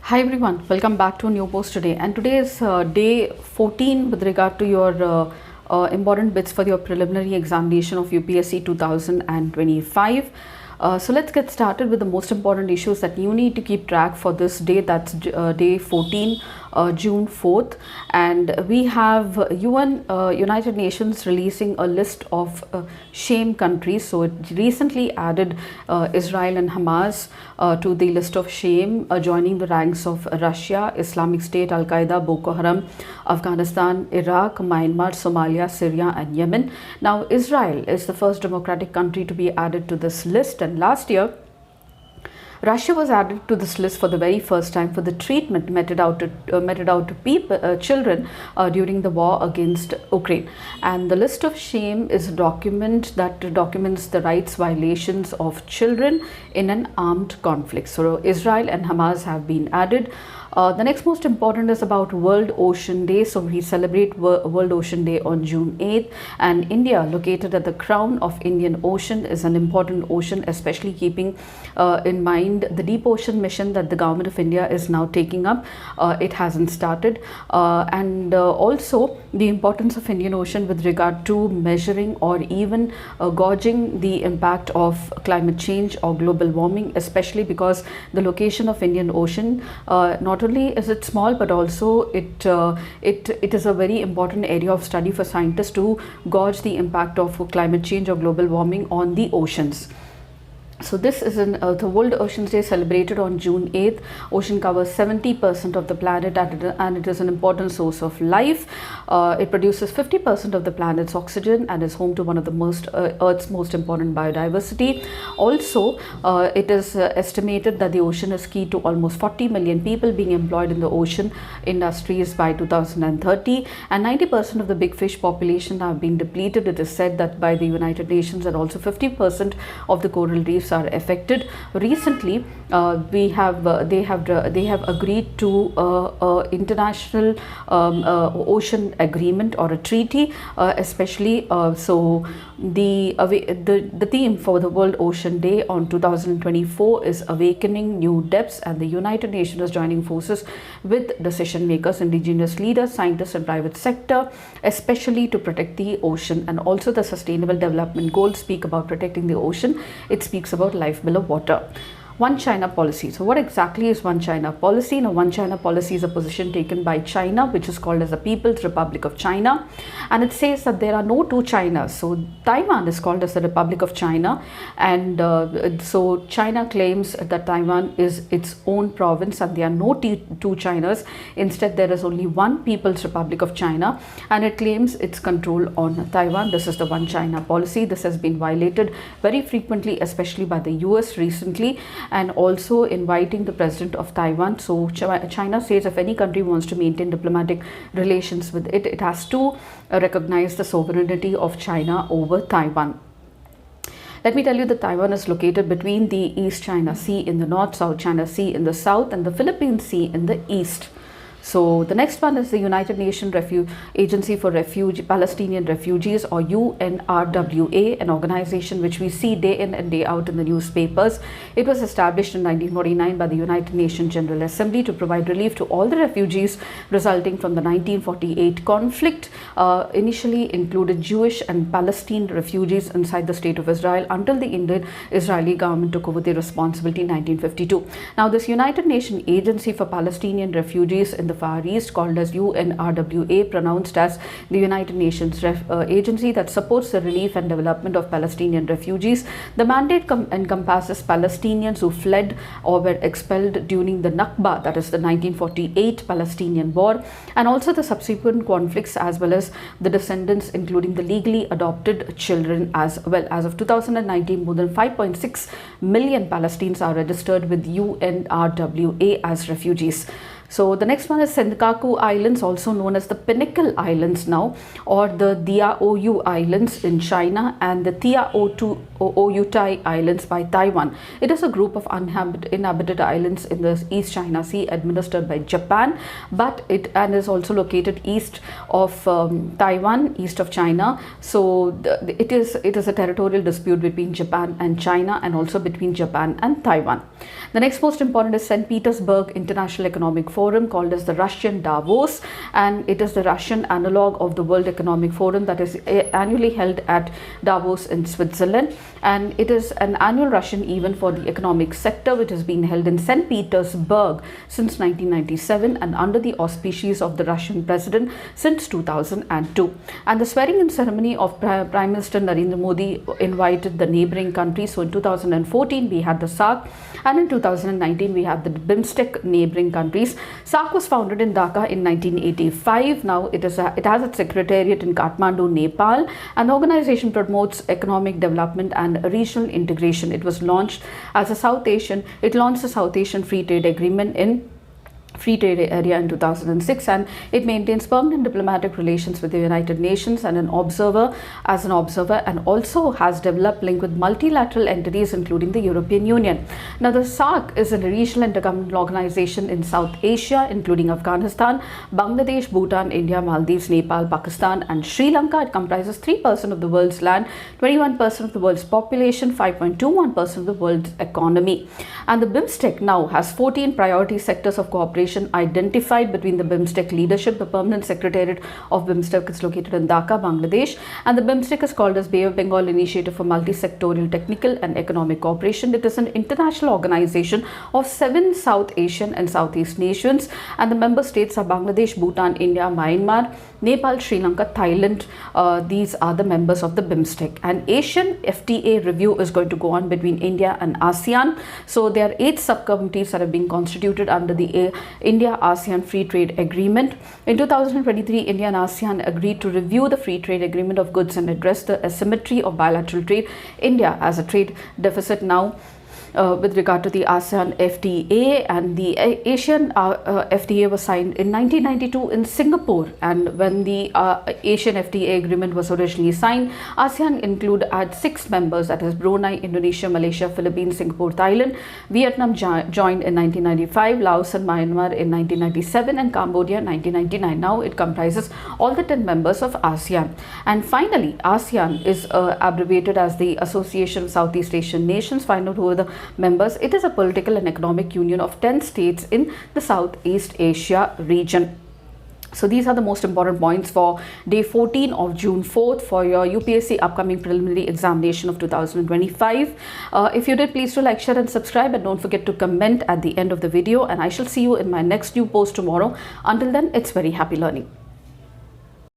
Hi everyone, welcome back to a new post today. And today is day 14 with regard to your important bits for your preliminary examination of UPSC 2025. So let's get started with the most important issues that you need to keep track for this day. That's day 14, June 4th. And we have United Nations releasing a list of shame countries. So it recently added Israel and Hamas to the list of shame, joining the ranks of Russia, Islamic State, Al Qaeda, Boko Haram, Afghanistan, Iraq, Myanmar, Somalia, Syria, and Yemen. Now, Israel is the first democratic country to be added to this list, and last year, Russia was added to this list for the very first time for the treatment meted out to children during the war against Ukraine. And the list of shame is a document that documents the rights violations of children in an armed conflict. So Israel and Hamas have been added. The next most important is about World Ocean Day. So we celebrate World Ocean Day on June 8th, and India, located at the crown of Indian Ocean, is an important ocean, especially keeping in mind the deep ocean mission that the government of India is now taking up. It hasn't started, and also the importance of Indian Ocean with regard to measuring or even gauging the impact of climate change or global warming, especially because the location of Indian Ocean not only is it small, but also it is a very important area of study for scientists to gauge the impact of climate change or global warming on the oceans. So this is the World Oceans Day celebrated on June 8th. Ocean covers 70% of the planet, and it is an important source of life. It produces 50% of the planet's oxygen and is home to one of the Earth's most important biodiversity. Also, it is estimated that the ocean is key to almost 40 million people being employed in the ocean industries by 2030, and 90% of the big fish population have been depleted. It is said that by the United Nations, and also 50% of the coral reefs are affected. Recently, they have agreed to international ocean agreement or a treaty, especially so the theme for the World Ocean Day on 2024 is awakening new depths, and the United Nations is joining forces with decision makers, indigenous leaders, scientists, and private sector, especially to protect the ocean. And also the Sustainable Development Goals speak about protecting the ocean. It speaks about life below water. One China policy. So what exactly is One China policy? Now, One China policy is a position taken by China, which is called as the People's Republic of China, and it says that there are no two Chinas. So Taiwan is called as the Republic of China, and so China claims that Taiwan is its own province and there are no two Chinas. Instead, there is only one People's Republic of China, and it claims its control on Taiwan. This is the One China policy. This has been violated very frequently, especially by the US recently, and also inviting the president of Taiwan. So China says if any country wants to maintain diplomatic relations with it, it has to recognize the sovereignty of China over Taiwan. Let me tell you that Taiwan is located between the East China Sea in the north, South China Sea in the south, and the Philippine Sea in the east. So the next one is the United Nations Agency for Palestinian Refugees, or UNRWA, an organization which we see day in and day out in the newspapers. It was established in 1949 by the United Nations General Assembly to provide relief to all the refugees resulting from the 1948 conflict. Initially included Jewish and Palestinian refugees inside the state of Israel until the Israeli government took over the responsibility in 1952. Now, this United Nations Agency for Palestinian Refugees in the Far East, called as UNRWA, pronounced as the United Nations agency that supports the relief and development of Palestinian refugees. The mandate encompasses Palestinians who fled or were expelled during the Nakba, that is the 1948 Palestinian War, and also the subsequent conflicts, as well as the descendants, including the legally adopted children as well. As of 2019, more than 5.6 million Palestinians are registered with UNRWA as refugees. So the next one is Senkaku Islands, also known as the Pinnacle Islands now, or the Diaoyu Islands in China, and the Oyutai Islands by Taiwan. It is a group of inhabited islands in the East China Sea administered by Japan, but it is also located east of Taiwan, east of China. So it is a territorial dispute between Japan and China, and also between Japan and Taiwan. The next most important is St. Petersburg International Economic Forum, called as the Russian Davos, and it is the Russian analog of the World Economic Forum that is annually held at Davos in Switzerland, and it is an annual Russian event for the economic sector which has been held in St. Petersburg since 1997 and under the auspices of the Russian president since 2002. And the swearing-in ceremony of Prime Minister Narendra Modi invited the neighboring countries. So in 2014 we had the SAARC, and in 2019 we have the BIMSTEC neighboring countries. SAARC was founded in Dhaka in 1985. Now it has its secretariat in Kathmandu, Nepal, and the organization promotes economic development and regional integration. It was launched as a it launched the South Asian Free Trade Agreement in Free Trade Area in 2006, and it maintains permanent diplomatic relations with the United Nations and an observer, and also has developed link with multilateral entities including the European Union. Now the SAARC is a regional intergovernmental organization in South Asia, including Afghanistan, Bangladesh, Bhutan, India, Maldives, Nepal, Pakistan and Sri Lanka. It comprises 3% of the world's land, 21% of the world's population, 5.21% of the world's economy. And the BIMSTEC now has 14 priority sectors of cooperation identified between the BIMSTEC leadership. The permanent secretariat of BIMSTEC is located in Dhaka, Bangladesh, and the BIMSTEC is called as Bay of Bengal Initiative for Multi-Sectorial Technical and Economic Cooperation. It is an international organization of 7 South Asian and Southeast nations, and the member states are Bangladesh, Bhutan, India, Myanmar, Nepal, Sri Lanka, Thailand. These are the members of the BIMSTEC. And Asian FTA review is going to go on between India and ASEAN. So there are 8 subcommittees that have been constituted under the India-ASEAN Free Trade Agreement. In 2023, India and ASEAN agreed to review the Free Trade Agreement of goods and address the asymmetry of bilateral trade. India has a trade deficit now with regard to the ASEAN FTA, and the Asian FTA was signed in 1992 in Singapore. And when the Asian FTA agreement was originally signed, ASEAN had 6 members, that is Brunei, Indonesia, Malaysia, Philippines, Singapore, Thailand. Vietnam joined in 1995, Laos and Myanmar in 1997, and Cambodia in 1999. Now it comprises all the 10 members of ASEAN. And finally, ASEAN is abbreviated as the Association of Southeast Asian Nations. Find out who are the members. It is a political and economic union of 10 states in the Southeast Asia region. So these are the most important points for day 14 of June 4th for your UPSC upcoming preliminary examination of 2025. If you did, please do like, share and subscribe, and don't forget to comment at the end of the video, and I shall see you in my next new post tomorrow. Until then, it's very happy learning.